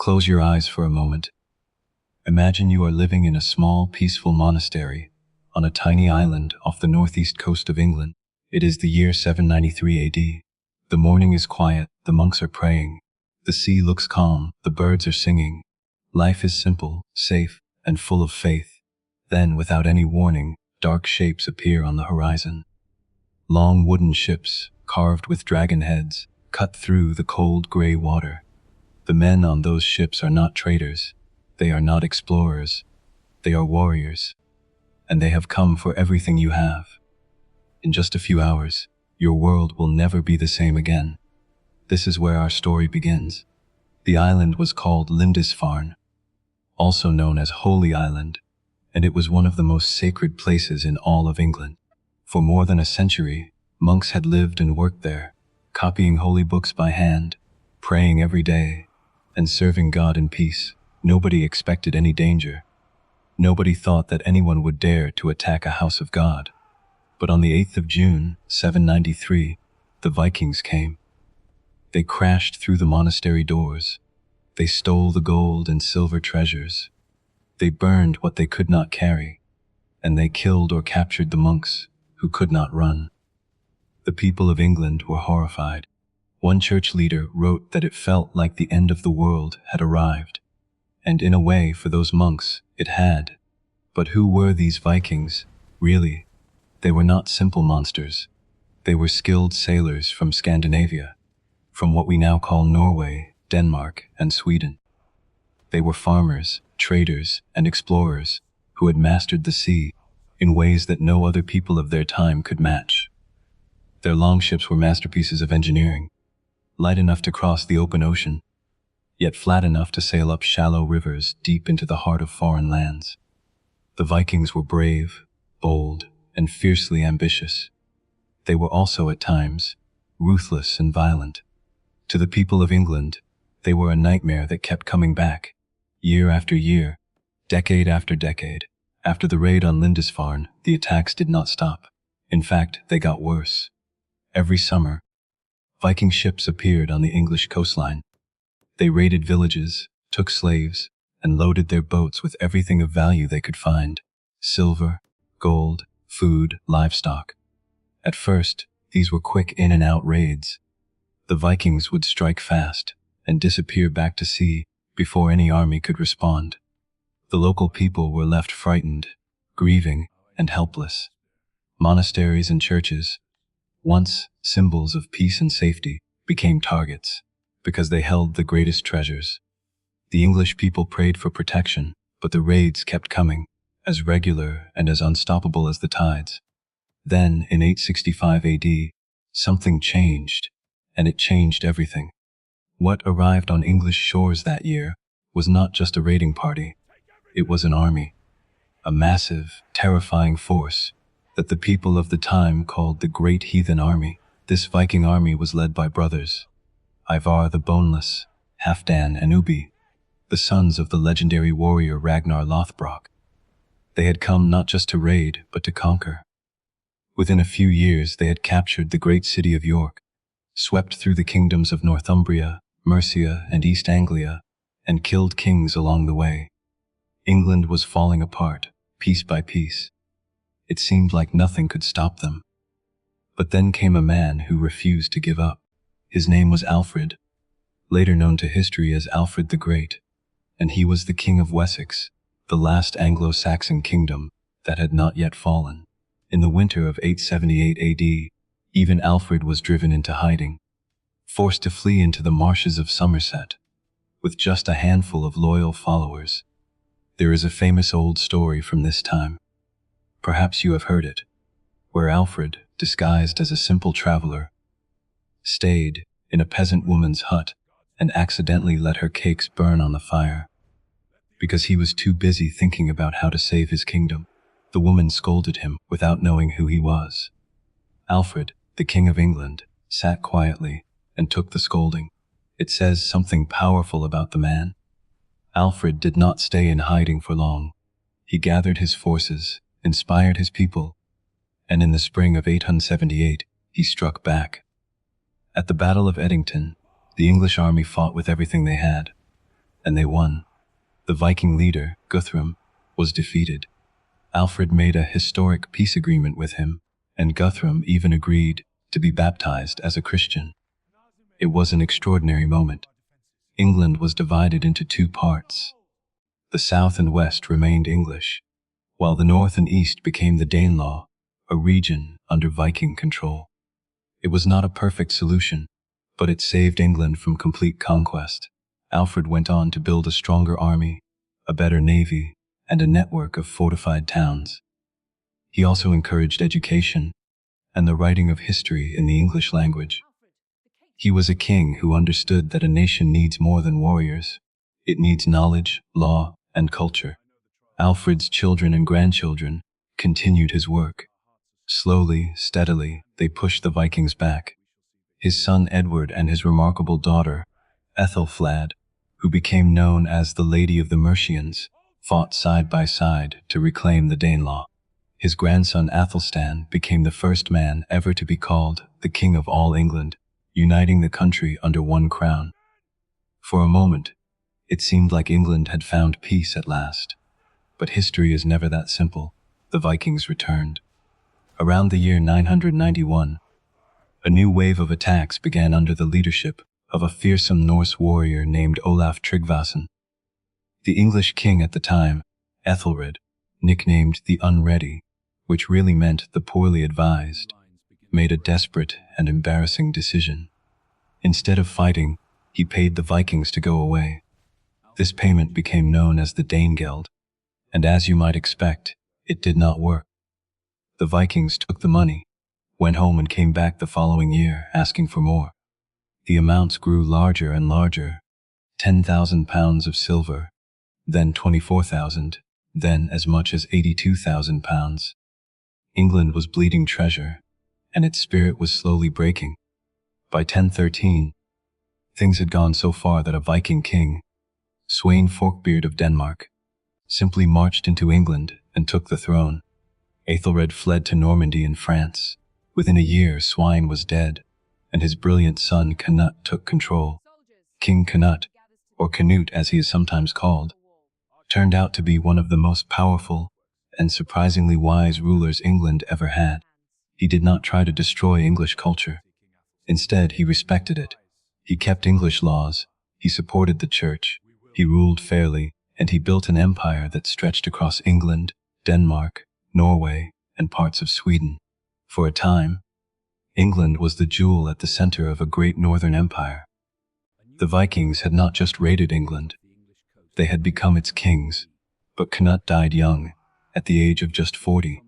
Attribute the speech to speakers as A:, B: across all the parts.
A: Close your eyes for a moment. Imagine you are living in a small, peaceful monastery on a tiny island off the northeast coast of England. It is the year 793 AD. The morning is quiet, the monks are praying. The sea looks calm, the birds are singing. Life is simple, safe, and full of faith. Then, without any warning, dark shapes appear on the horizon. Long wooden ships, carved with dragon heads, cut through the cold gray water. The men on those ships are not traders. They are not explorers. They are warriors. And they have come for everything you have. In just a few hours, your world will never be the same again. This is where our story begins. The island was called Lindisfarne, also known as Holy Island, and it was one of the most sacred places in all of England. For more than a century, monks had lived and worked there, copying holy books by hand, praying every day, and serving God in peace. Nobody expected any danger. Nobody thought that anyone would dare to attack a house of God. But on the 8th of June, 793, the Vikings came. They crashed through the monastery doors. They stole the gold and silver treasures. They burned what they could not carry, and they killed or captured the monks who could not run. The people of England were horrified. One church leader wrote that it felt like the end of the world had arrived. And in a way, for those monks, it had. But who were these Vikings, really? They were not simple monsters. They were skilled sailors from Scandinavia, from what we now call Norway, Denmark, and Sweden. They were farmers, traders, and explorers who had mastered the sea in ways that no other people of their time could match. Their longships were masterpieces of engineering, light enough to cross the open ocean, yet flat enough to sail up shallow rivers deep into the heart of foreign lands. The Vikings were brave, bold, and fiercely ambitious. They were also, at times, ruthless and violent. To the people of England, they were a nightmare that kept coming back, year after year, decade after decade. After the raid on Lindisfarne, the attacks did not stop. In fact, they got worse. Every summer, Viking ships appeared on the English coastline. They raided villages, took slaves, and loaded their boats with everything of value they could find: silver, gold, food, livestock. At first, these were quick in and out raids. The Vikings would strike fast and disappear back to sea before any army could respond. The local people were left frightened, grieving, and helpless. Monasteries and churches, once symbols of peace and safety, became targets because they held the greatest treasures. The English people prayed for protection, but the raids kept coming, as regular and as unstoppable as the tides. Then, in 865 AD, something changed, and it changed everything. What arrived on English shores that year was not just a raiding party. It was an army, a massive, terrifying force that the people of the time called the Great Heathen Army. This Viking army was led by brothers, Ivar the Boneless, Halfdan and Ubi, the sons of the legendary warrior Ragnar Lothbrok. They had come not just to raid, but to conquer. Within a few years, they had captured the great city of York, swept through the kingdoms of Northumbria, Mercia, and East Anglia, and killed kings along the way. England was falling apart, piece by piece. It seemed like nothing could stop them. But then came a man who refused to give up. His name was Alfred, later known to history as Alfred the Great, and he was the king of Wessex, the last Anglo-Saxon kingdom that had not yet fallen. In the winter of 878 AD, even Alfred was driven into hiding, forced to flee into the marshes of Somerset, with just a handful of loyal followers. There is a famous old story from this time. Perhaps you have heard it, where Alfred, disguised as a simple traveler, stayed in a peasant woman's hut and accidentally let her cakes burn on the fire. Because he was too busy thinking about how to save his kingdom, the woman scolded him without knowing who he was. Alfred, the King of England, sat quietly and took the scolding. It says something powerful about the man. Alfred did not stay in hiding for long. He gathered his forces, inspired his people, and in the spring of 878, he struck back. At the Battle of Edington, the English army fought with everything they had. and they won. The Viking leader, Guthrum, was defeated. Alfred made a historic peace agreement with him, and Guthrum even agreed to be baptized as a Christian. It was an extraordinary moment. England was divided into two parts. The south and west remained English, while the north and east became the Danelaw, a region under Viking control. It was not a perfect solution, but it saved England from complete conquest. Alfred went on to build a stronger army, a better navy, and a network of fortified towns. He also encouraged education and the writing of history in the English language. He was a king who understood that a nation needs more than warriors. It needs knowledge, law, and culture. Alfred's children and grandchildren continued his work. Slowly, steadily, they pushed the Vikings back. His son Edward and his remarkable daughter, Ethelfled, who became known as the Lady of the Mercians, fought side by side to reclaim the Danelaw. His grandson Athelstan became the first man ever to be called the King of all England, uniting the country under one crown. For a moment, it seemed like England had found peace at last. But history is never that simple. The Vikings returned. Around the year 991, a new wave of attacks began under the leadership of a fearsome Norse warrior named Olaf Tryggvason. The English king at the time, Ethelred, nicknamed the Unready, which really meant the poorly advised, made a desperate and embarrassing decision. Instead of fighting, he paid the Vikings to go away. This payment became known as the Danegeld, and as you might expect, it did not work. The Vikings took the money, went home and came back the following year asking for more. The amounts grew larger and larger, 10,000 pounds of silver, then 24,000, then as much as 82,000 pounds. England was bleeding treasure, and its spirit was slowly breaking. By 1013, things had gone so far that a Viking king, Sweyn Forkbeard of Denmark, simply marched into England and took the throne. Aethelred fled to Normandy in France. Within a year, Sweyn was dead, and his brilliant son Canute took control. King Canute, or Canute as he is sometimes called, turned out to be one of the most powerful and surprisingly wise rulers England ever had. He did not try to destroy English culture. Instead, he respected it. He kept English laws, he supported the church, he ruled fairly, and he built an empire that stretched across England, Denmark, Norway, and parts of Sweden. For a time, England was the jewel at the center of a great northern empire. The Vikings had not just raided England, they had become its kings, but Canute died young, at the age of just 40.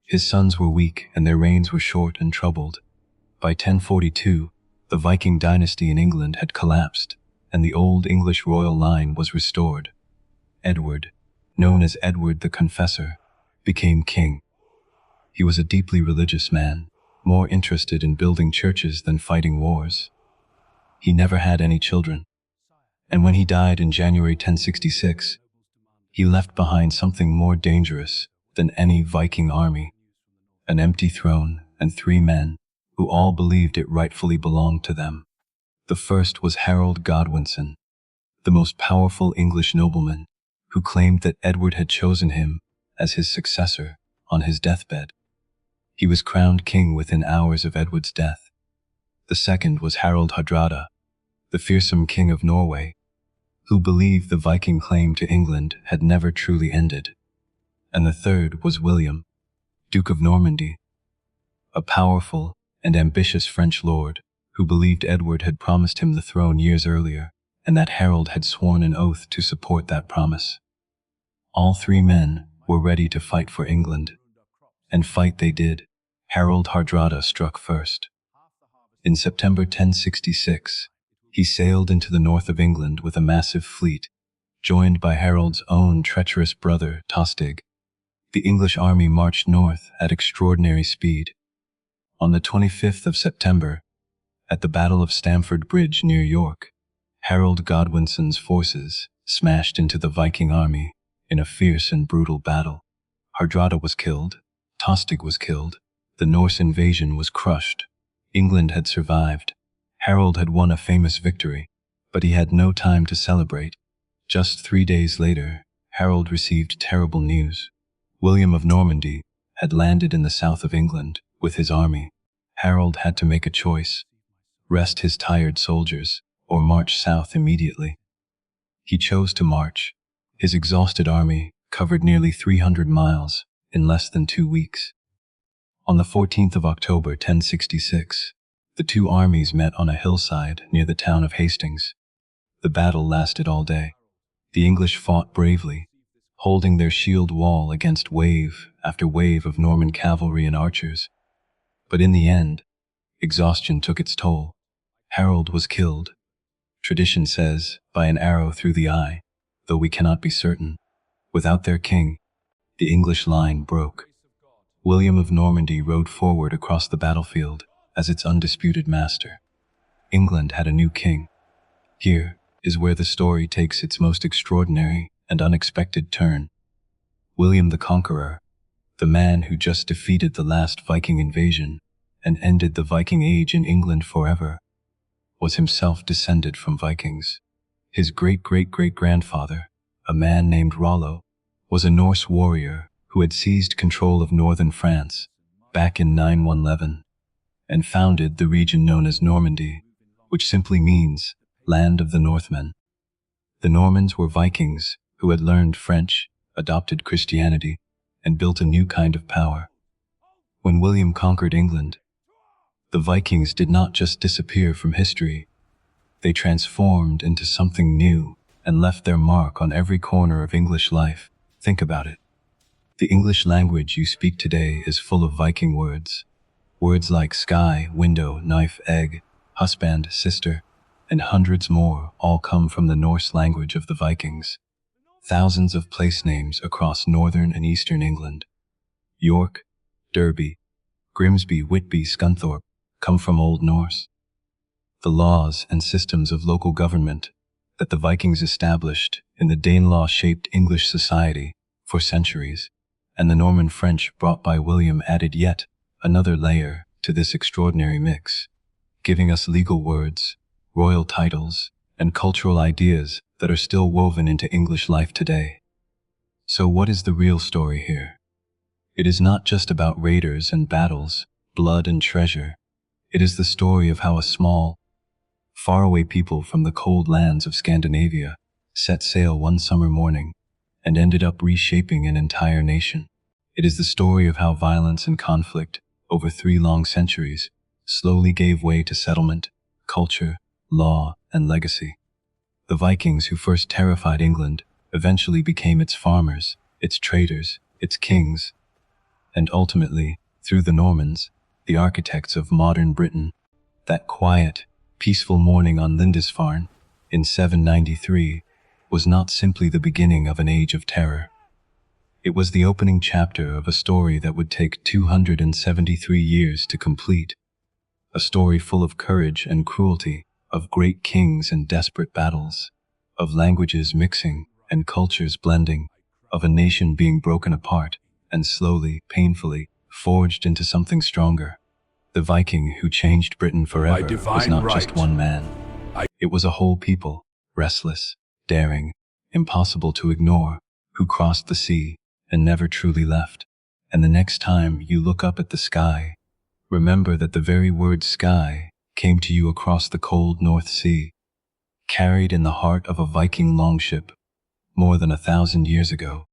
A: His sons were weak and their reigns were short and troubled. By 1042, the Viking dynasty in England had collapsed, and the old English royal line was restored. Edward, known as Edward the Confessor, became king. He was a deeply religious man, more interested in building churches than fighting wars. He never had any children, and when he died in January 1066, he left behind something more dangerous than any Viking army: an empty throne and 3 men who all believed it rightfully belonged to them. The first was Harold Godwinson, the most powerful English nobleman, who claimed that Edward had chosen him as his successor on his deathbed. He was crowned king within hours of Edward's death. The second was Harald Hardrada, the fearsome king of Norway, who believed the Viking claim to England had never truly ended. And the third was William, Duke of Normandy, a powerful and ambitious French lord who believed Edward had promised him the throne years earlier, and that Harold had sworn an oath to support that promise. All 3 men were ready to fight for England, and fight they did. Harald Hardrada struck first. In September 1066, he sailed into the north of England with a massive fleet, joined by Harold's own treacherous brother, Tostig. The English army marched north at extraordinary speed. On the 25th of September, at the Battle of Stamford Bridge near York, Harold Godwinson's forces smashed into the Viking army in a fierce and brutal battle. Hardrada was killed, Tostig was killed, the Norse invasion was crushed. England had survived. Harold had won a famous victory, but he had no time to celebrate. Just 3 days later, Harold received terrible news. William of Normandy had landed in the south of England with his army. Harold had to make a choice: rest his tired soldiers or march south immediately. He chose to march. His exhausted army covered nearly 300 miles in less than 2 weeks. On the 14th of October 1066, the two armies met on a hillside near the town of Hastings. The battle lasted all day. The English fought bravely, holding their shield wall against wave after wave of Norman cavalry and archers. But in the end, exhaustion took its toll. Harold was killed, tradition says, by an arrow through the eye, though we cannot be certain. Without their king, the English line broke. William of Normandy rode forward across the battlefield as its undisputed master. England had a new king. Here is where the story takes its most extraordinary and unexpected turn. William the Conqueror, the man who just defeated the last Viking invasion and ended the Viking Age in England forever, was himself descended from Vikings. His great-great-great-grandfather, a man named Rollo, was a Norse warrior who had seized control of northern France back in 911 and founded the region known as Normandy, which simply means land of the Northmen. The Normans were Vikings who had learned French, adopted Christianity, and built a new kind of power. When William conquered England, the Vikings did not just disappear from history. They transformed into something new and left their mark on every corner of English life. Think about it. The English language you speak today is full of Viking words. Words like sky, window, knife, egg, husband, sister, and hundreds more all come from the Norse language of the Vikings. Thousands of place names across northern and eastern England, York, Derby, Grimsby, Whitby, Scunthorpe, come from Old Norse. The laws and systems of local government that the Vikings established in the Danelaw shaped English society for centuries, and the Norman French brought by William added yet another layer to this extraordinary mix, giving us legal words, royal titles, and cultural ideas that are still woven into English life today. So what is the real story here? It is not just about raiders and battles, blood and treasure. It is the story of how a small, faraway people from the cold lands of Scandinavia set sail one summer morning and ended up reshaping an entire nation. It is the story of how violence and conflict over 3 long centuries slowly gave way to settlement, culture, law, and legacy. The Vikings who first terrified England eventually became its farmers, its traders, its kings, and ultimately, through the Normans, the architects of modern Britain. That quiet, peaceful morning on Lindisfarne in 793 was not simply the beginning of an age of terror. It was the opening chapter of a story that would take 273 years to complete, a story full of courage and cruelty, of great kings and desperate battles, of languages mixing and cultures blending, of a nation being broken apart and slowly, painfully, forged into something stronger. The Viking who changed Britain forever was not just one man. It was a whole people, restless, daring, impossible to ignore, who crossed the sea and never truly left. And the next time you look up at the sky, remember that the very word sky came to you across the cold North Sea, carried in the heart of a Viking longship more than 1,000 years ago.